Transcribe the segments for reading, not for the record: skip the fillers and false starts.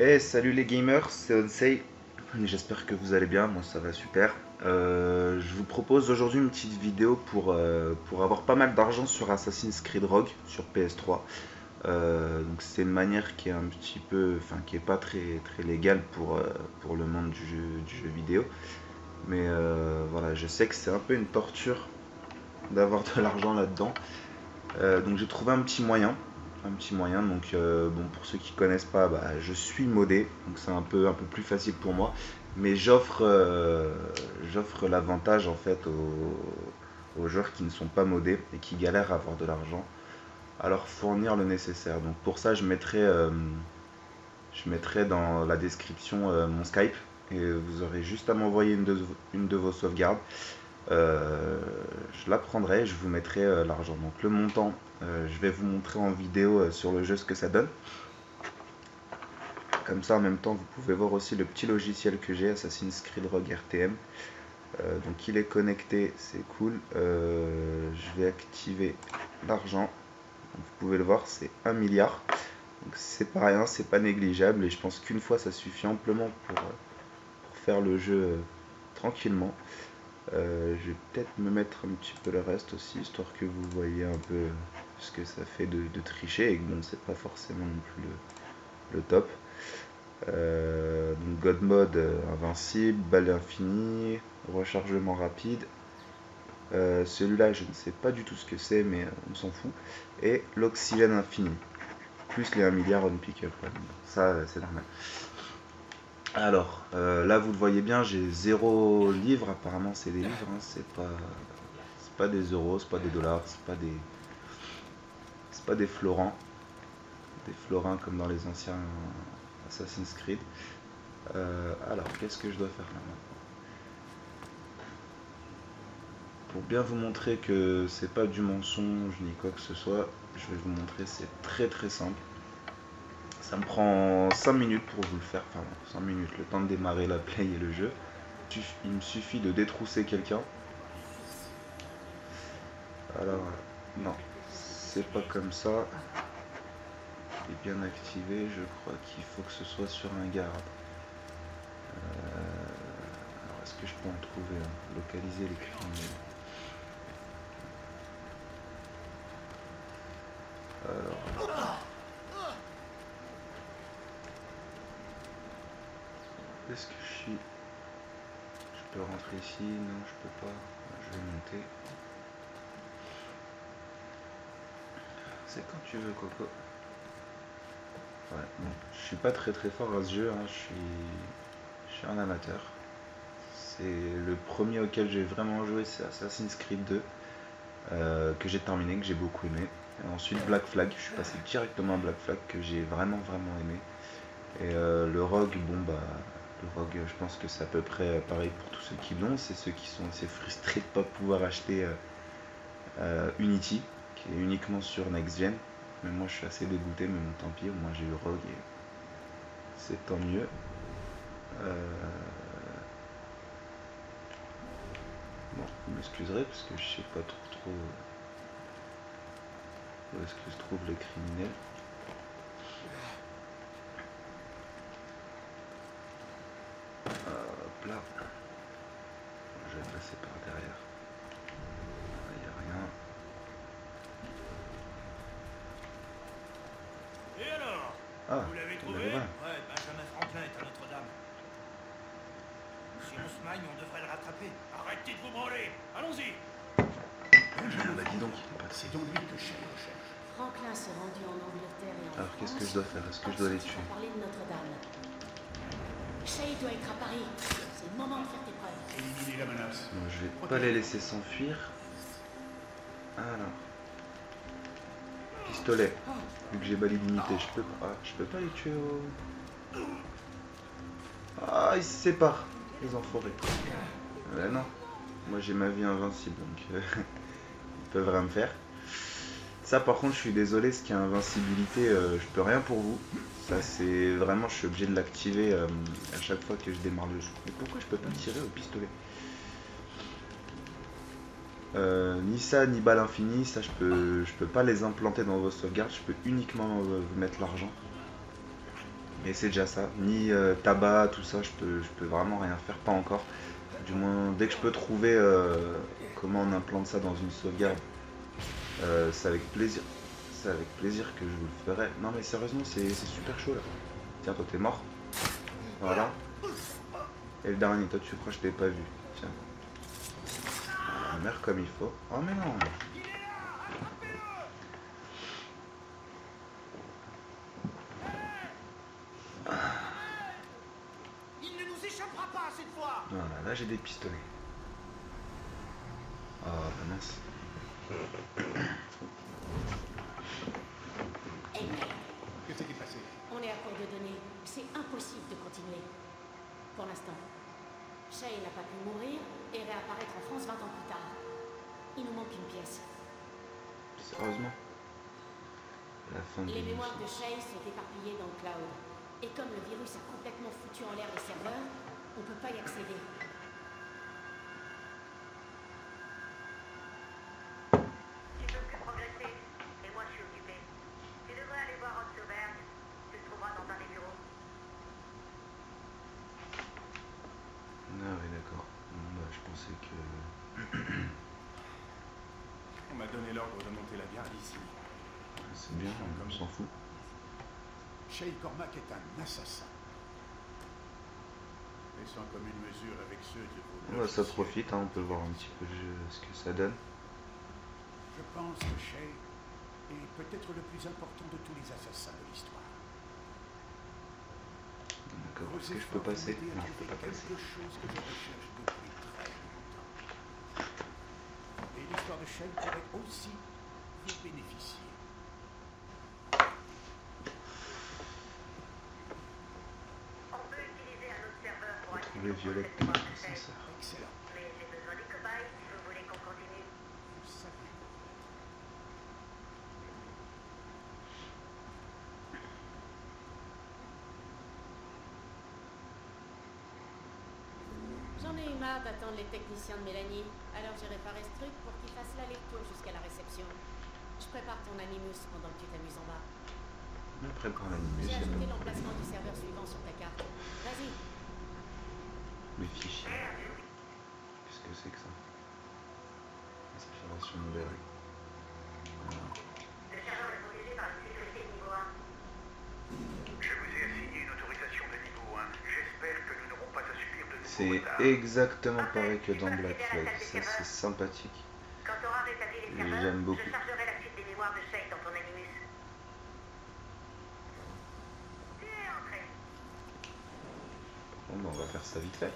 Hey, salut les gamers, c'est Onsei. J'espère que vous allez bien, moi ça va super. Je vous propose aujourd'hui une petite vidéo pour avoir pas mal d'argent sur Assassin's Creed Rogue sur PS3. Donc c'est une manière qui est un petit peu, enfin qui est pas très légale pour le monde du jeu vidéo. Mais voilà, je sais que c'est un peu une torture d'avoir de l'argent là-dedans. Donc j'ai trouvé un petit moyen. Donc bon, pour ceux qui connaissent pas, bah, je suis modé, donc c'est un peu plus facile pour moi. Mais j'offre l'avantage en fait aux joueurs qui ne sont pas modés et qui galèrent à avoir de l'argent, à leur fournir le nécessaire. Donc pour ça, je mettrai dans la description mon Skype et vous aurez juste à m'envoyer une de vos sauvegardes. Je la prendrai, je vous mettrai l'argent. Donc le montant, je vais vous montrer en vidéo sur le jeu ce que ça donne. Comme ça en même temps vous pouvez voir aussi le petit logiciel que j'ai, Assassin's Creed Rogue RTM. Donc il est connecté, c'est cool. Je vais activer l'argent. Vous pouvez le voir, c'est 1 milliard. Donc c'est pas rien, c'est pas négligeable et je pense qu'une fois ça suffit amplement pour faire le jeu tranquillement. Je vais peut-être me mettre un petit peu le reste aussi, histoire que vous voyez un peu ce que ça fait de tricher, et que bon, c'est pas forcément non plus le top. Donc God Mode invincible, balle infinie, rechargement rapide. Celui-là, je ne sais pas du tout ce que c'est, mais on s'en fout. Et l'oxygène infini, plus les 1 milliard on pick up. Ouais, ça, c'est normal. Alors, là vous le voyez bien, j'ai 0 livres, apparemment c'est des livres, hein, c'est pas des euros, c'est pas des dollars, c'est pas des florins comme dans les anciens Assassin's Creed. Alors, qu'est-ce que je dois faire là maintenant? Pour bien vous montrer que c'est pas du mensonge ni quoi que ce soit, je vais vous montrer, c'est très simple. Ça me prend 5 minutes pour vous le faire, enfin 5 minutes, le temps de démarrer la play et le jeu. Il me suffit de détrousser quelqu'un. Alors, non, c'est pas comme ça. Il est bien activé, je crois qu'il faut que ce soit sur un garde. Alors, est-ce que je peux en trouver un? Localiser les criminels. Alors, est-ce que je suis... Je peux rentrer ici? Non, je peux pas. Je vais monter. C'est quand tu veux, Coco. Ouais, bon, je suis pas très fort à ce jeu, hein. Je suis un amateur. C'est le premier auquel j'ai vraiment joué, c'est Assassin's Creed 2, que j'ai terminé, que j'ai beaucoup aimé. Et ensuite Black Flag, je suis passé directement à Black Flag, que j'ai vraiment aimé. Et le Rogue, bon bah, le Rogue, je pense que c'est à peu près pareil pour tous ceux qui l'ont, c'est ceux qui sont assez frustrés de ne pas pouvoir acheter Unity, qui est uniquement sur Next Gen. Mais moi je suis assez dégoûté, mais bon tant pis, au moins j'ai eu Rogue et c'est tant mieux. Bon, vous m'excuserez parce que je sais pas trop où est-ce que se trouvent les criminels. Hop là. Je vais passer par derrière. Il n'y a rien. Et alors? Ah, Vous l'avez vous trouvé? l'avez pas. Ouais, Benjamin Franklin est à Notre-Dame. Si on se magne, on devrait le rattraper. Arrêtez de vous branler. Allons-y. Bah dis donc, C'est donc lui que je recherche. Franklin s'est rendu en Angleterre et en alors qu'est-ce que je France. dois faire? Est-ce que je dois les tuer? Pour parler de Notre-Dame. Shay doit être à Paris. C'est le moment de faire tes preuves. Éliminer la menace. Non, je vais pas les laisser s'enfuir. Alors, pistolet. Vu que j'ai balle illimitée, je peux pas les tuer au... Ah, ils se séparent, les enfoirés. Non, moi j'ai ma vie invincible, donc ils peuvent rien me faire. Ça par contre je suis désolé, ce qui est invincibilité, je peux rien pour vous. Ça c'est vraiment, je suis obligé de l'activer à chaque fois que je démarre le jeu. Mais pourquoi je peux pas tirer au pistolet? Ni ça, ni balle infinie, ça je peux pas les implanter dans vos sauvegardes, je peux uniquement vous mettre l'argent. Mais c'est déjà ça. Ni tabac, tout ça, je peux vraiment rien faire, pas encore. Du moins, dès que je peux trouver comment on implante ça dans une sauvegarde, c'est avec plaisir. C'est avec plaisir que je vous le ferai. Non mais sérieusement, c'est super chaud là. Tiens, toi t'es mort. Voilà. Et le dernier, toi tu crois que je t'ai pas vu. Tiens. Meurs comme il faut. Oh mais non. Il ne nous échappera pas cette fois. Voilà, là j'ai des pistolets. Oh bah mince. Hey, mec, Qu'est-ce qui est passé? on est à court de données. C'est impossible de continuer. Pour l'instant. Shay n'a pas pu mourir et réapparaître en France 20 ans plus tard. Il nous manque une pièce. Sérieusement. La fin de Les mémoires l'émission. de Shay sont éparpillées dans le cloud. Et comme le virus a complètement foutu en l'air les serveurs, on peut pas y accéder. Tu peux plus progresser, et moi je suis occupé. Tu devrais aller voir Rod Sauberg. Tu le trouveras dans un des bureaux. Ah oui d'accord. Bon, bah, je pensais que... On m'a donné l'ordre de monter la garde ici. C'est bien, on s'en fout. Shay Cormac est un assassin. Et sans commune mesure avec ceux de vos Ouais, ça logiciels, profite, hein, on peut voir un petit peu ce que ça donne. Je pense que Shay est peut-être le plus important de tous les assassins de l'histoire. D'accord, Vos est-ce que je peux efforts passer? vont m'aider à Non, je peux trouver pas passer. quelque chose que je recherche depuis très longtemps. Et l'histoire de Shay pourrait aussi vous bénéficier. On peut utiliser un autre serveur pour Retrouver accéder au Violette procès de dans mémoire de Shay. l'ascenseur. Excellent. Mais j'ai besoin des cobayes si vous voulez qu'on continue. Vous savez. J'en ai eu marre d'attendre les techniciens de Mélanie, alors j'ai réparé ce truc pour qu'ils fassent l'aller-retour jusqu'à la réception. Je prépare ton Animus pendant que tu t'amuses en bas. On prépare l'animus, J'ai il y a ajouté même l'emplacement du serveur suivant sur ta carte. Vas-y. le fichier. Qu'est-ce que c'est que ça? Inspiration modérée. Voilà. Le serveur est protégé par une sécurité de niveau 1. Je vous ai assigné une autorisation de niveau 1. J'espère que nous n'aurons pas à subir de nouveaux C'est retards. exactement pareil que dans Black Flag, ça c'est sympathique. Quand tu auras rétabli les serveurs, J'aime beaucoup. je chargerai la suite des mémoires de Shay dans ton Animus. Tu es entré. Bon bah on va faire ça vite fait.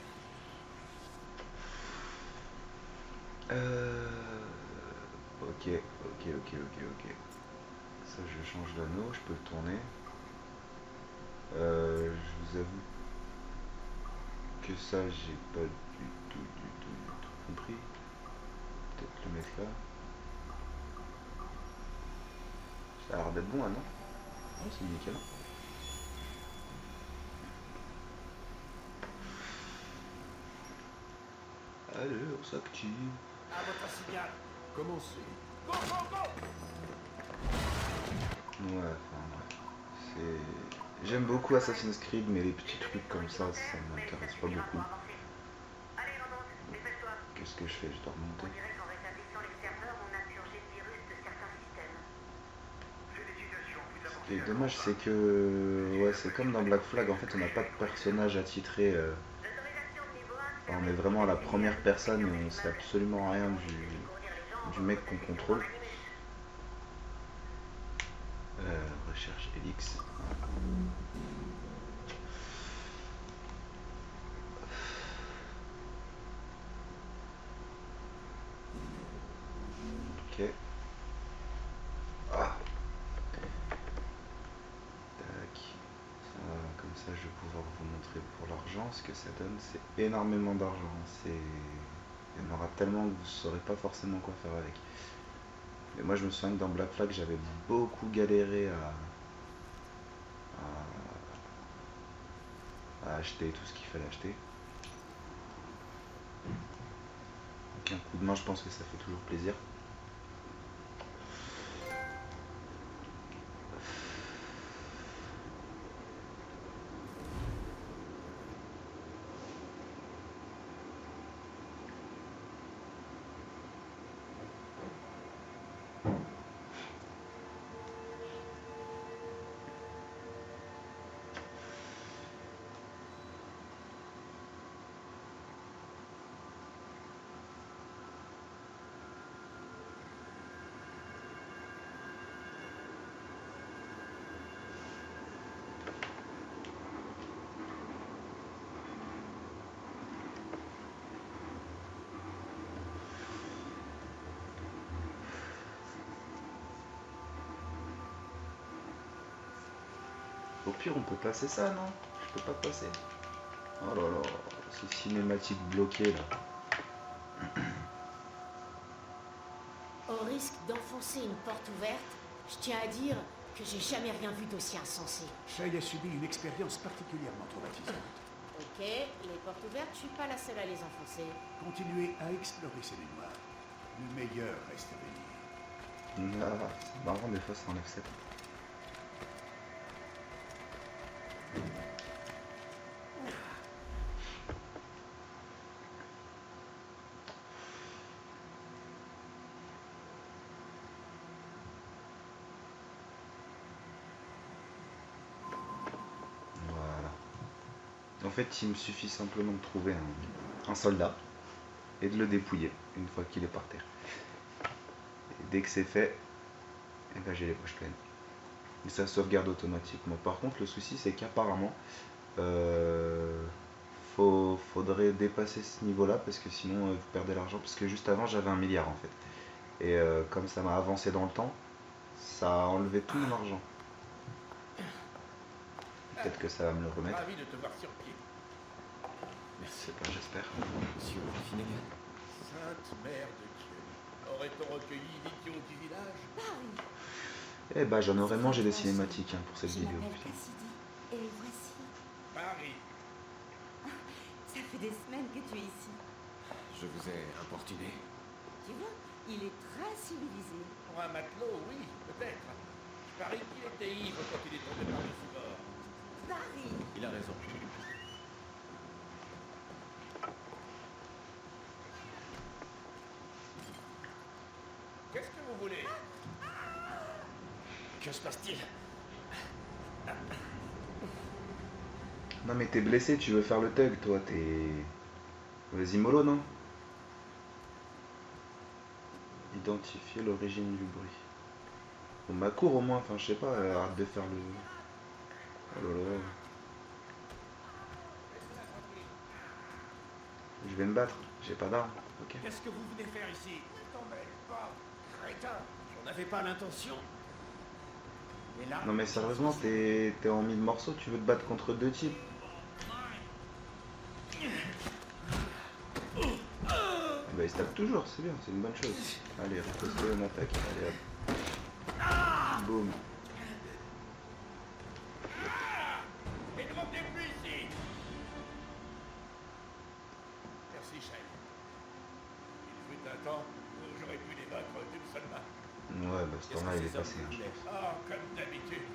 Ok. Ça je change d'anneau, je peux le tourner. Je vous avoue que ça j'ai pas du tout compris. Peut-être le mettre là. Ça a l'air d'être bon là, non? Non, c'est nickel. Allez, on s'active. À votre signal. Commencez. Go, go, go! Ouais, enfin bref. C'est... J'aime beaucoup Assassin's Creed, mais les petits trucs comme ça m'intéresse pas beaucoup. Allez, remonte, dépêche-toi. Qu'est-ce que je fais? Je dois On remonter. dirait qu'en rétablissant les serveurs, on a purgé le virus de certains systèmes. Félicitations, vous Ce apportez qui est un dommage, grand c'est que... Ouais, c'est comme dans Black Flag, en fait, on n'a pas de personnage attitré. L'autorisation de niveau 1 On est vraiment à la première personne et on sait absolument rien du mec qu'on contrôle. Recherche Elix. Ok. Ah. Tac. Comme ça, je vais pouvoir vous montrer pour l'argent ce que ça donne. C'est énormément d'argent. Il y en aura tellement que vous ne saurez pas forcément quoi faire avec. Mais moi, je me souviens que dans Black Flag, j'avais beaucoup galéré à acheter tout ce qu'il fallait acheter. Donc un coup de main, je pense que ça fait toujours plaisir. Au pire, on peut passer ça, non? Je peux pas passer. Oh là là, c'est cinématique bloqué là. Au risque d'enfoncer une porte ouverte, je tiens à dire que j'ai jamais rien vu d'aussi insensé. Shay a subi une expérience particulièrement traumatisante. Ok, les portes ouvertes, je suis pas la seule à les enfoncer. Continuez à explorer ces mémoires. Le meilleur reste à venir. Ah, c'est marrant, des fois ça enlève 7. En fait, il me suffit simplement de trouver un soldat et de le dépouiller une fois qu'il est par terre. Et dès que c'est fait, eh ben, j'ai les poches pleines. Et ça sauvegarde automatiquement. Par contre, le souci, c'est qu'apparemment, faudrait dépasser ce niveau-là parce que sinon, vous perdez l'argent. Parce que juste avant, j'avais 1 milliard en fait. Et comme ça m'a avancé dans le temps, ça a enlevé tout mon argent. Peut-être que ça va me le remettre. Ravi de te voir sur pied. Merci, j'espère. Monsieur Finnegan. Sainte Mère de Dieu. Aurait-on recueilli l'idiot du village? Eh bah, j'en aurais mangé des cinématiques pour cette vidéo. Je m'appelle Cassidy, et voici. Paris. Ça fait des semaines que tu es ici. Je vous ai importuné. Tu vois, il est très civilisé. Pour un matelot, oui, peut-être. Je parie qu'il était ivre quand il est tombé par le bord. Paris. Il a raison. Qu'est-ce que vous voulez? Que se passe-t-il? Non mais t'es blessé, tu veux faire le tug, toi, t'es... Vas-y mollo, non? Identifier l'origine du bruit. Bon, ma cour au moins, enfin je sais pas, arrête de faire le... Oh là là. Je vais me battre, j'ai pas d'arme, ok. Qu'est-ce que vous venez faire ici? Ne t'en mêle pas, crétin. J'en avais pas l'intention. Et là, Non mais sérieusement, t'es en 1000 morceaux, tu veux te battre contre 2 types. Bah il se tape toujours, c'est bien, c'est une bonne chose. Allez, riposter, on attaque, allez hop. Boum. et ne revenez plus ici. Merci, Shay. Il fut un temps où j'aurais pu les battre d'une seule main. Ouais, bah ce temps-là il est passé. Hein, je pense. Ah, comme d'habitude,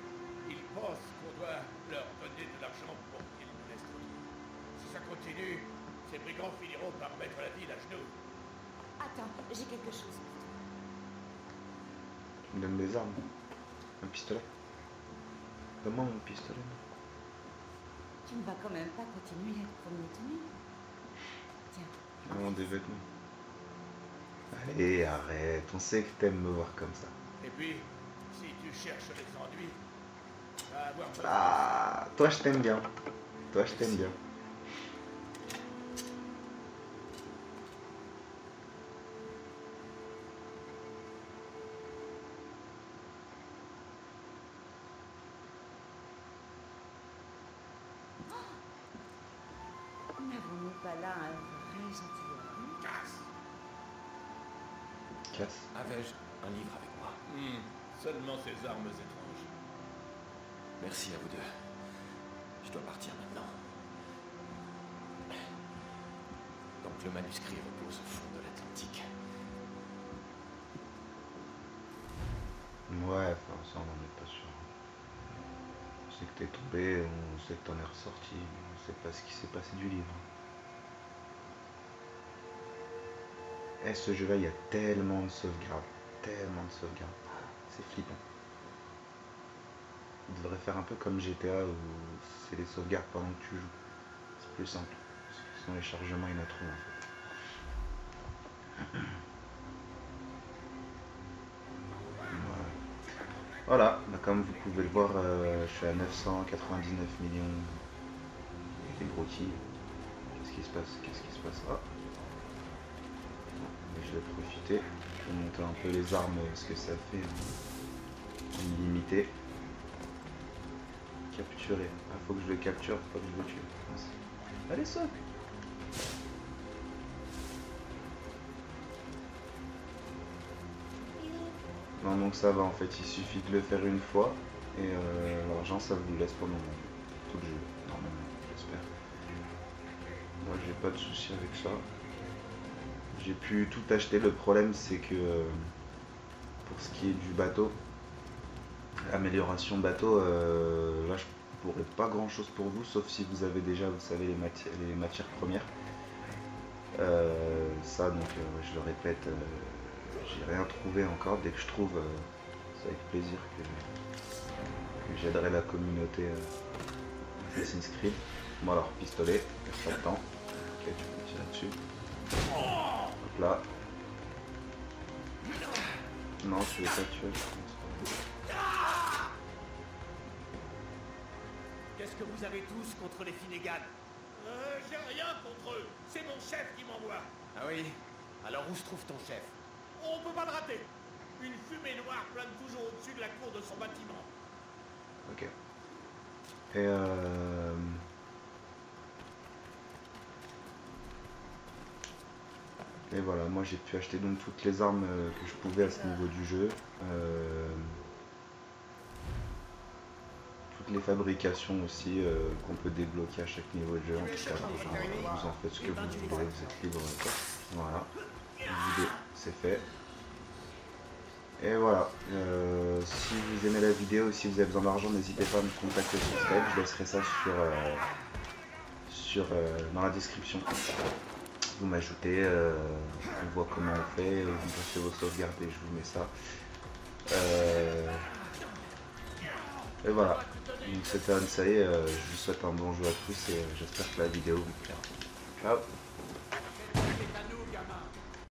ils pensent qu'on doit leur donner de l'argent pour qu'ils nous laissent tranquilles. Si ça continue, ces brigands finiront par mettre la ville à genoux. Attends, j'ai quelque chose pour toi. Tu me donnes des armes. Un pistolet. Donne-moi mon pistolet. Tu ne vas quand même pas continuer à te promener tout nu. Tiens. Vraiment des vêtements. Allez, arrête, on sait que t'aimes me voir comme ça. Et puis, si tu cherches les ennuis, tu vas avoir besoin. Ah, toi je t'aime bien. Toi je t'aime bien. N'avons-nous pas là un vrai gentilhomme? Casse. Casse. Avais-je un livre avec moi? Seulement ces armes étranges. Merci à vous deux. Je dois partir maintenant. Donc le manuscrit repose au fond de l'Atlantique. Ouais, enfin ça on n'en est pas sûr. On sait que t'es tombé, on sait que t'en es ressorti, mais on sait pas ce qui s'est passé du livre. Et ce jeu-là, il y a tellement de sauvegardes. Tellement de sauvegardes. C'est flippant. Il devrait faire un peu comme GTA où c'est les sauvegardes pendant que tu joues. C'est plus simple. Parce que sinon les chargements il y en a trop en fait. Voilà, bah, comme vous pouvez le voir, je suis à 999 millions et grossi. Qu'est-ce qui se passe? Qu'est-ce qui se passe? Ah. Et je vais profiter, je vais monter un peu les armes, ce que ça fait en illimité. Ok. capturer. Il faut que je le capture, faut pas que je le tue. Allez, saute. Non, donc ça va en fait, il suffit de le faire une fois et l'argent ça vous laisse pendant tout le jeu, normalement, j'espère. Moi j'ai pas de souci avec ça. J'ai pu tout acheter, le problème c'est que pour ce qui est du bateau, amélioration bateau, là je pourrais pas grand chose pour vous, sauf si vous avez déjà, vous savez, les matières premières. Ça donc je le répète, j'ai rien trouvé encore. Dès que je trouve, c'est avec plaisir que j'aiderai la communauté Assassin's Creed. Bon alors, pistolet, laisse pas le temps. Ok, tu peux tirer dessus. Hop là. Non, tu veux pas tuer, je pense. Qu'est-ce que vous avez tous contre les Finnegan? J'ai rien contre eux. C'est mon chef qui m'envoie. Ah oui? Alors où se trouve ton chef? On peut pas le rater. Une fumée noire plane toujours au-dessus de la cour de son bâtiment. Ok. Et voilà, moi j'ai pu acheter donc toutes les armes que je pouvais à ce niveau du jeu. Toutes les fabrications aussi qu'on peut débloquer à chaque niveau de jeu. En tout cas, vous en faites ce que vous voulez, vous êtes libre. Voilà, la vidéo c'est fait. Et voilà, si vous aimez la vidéo, si vous avez besoin d'argent, n'hésitez pas à me contacter sur Skype, je laisserai ça dans la description. Vous m'ajoutez, on voit comment on fait, vous passez vos sauvegardes et je vous mets ça. Et voilà, donc c'était Ansai, je vous souhaite un bon jeu à tous et j'espère que la vidéo vous plaira. Ciao.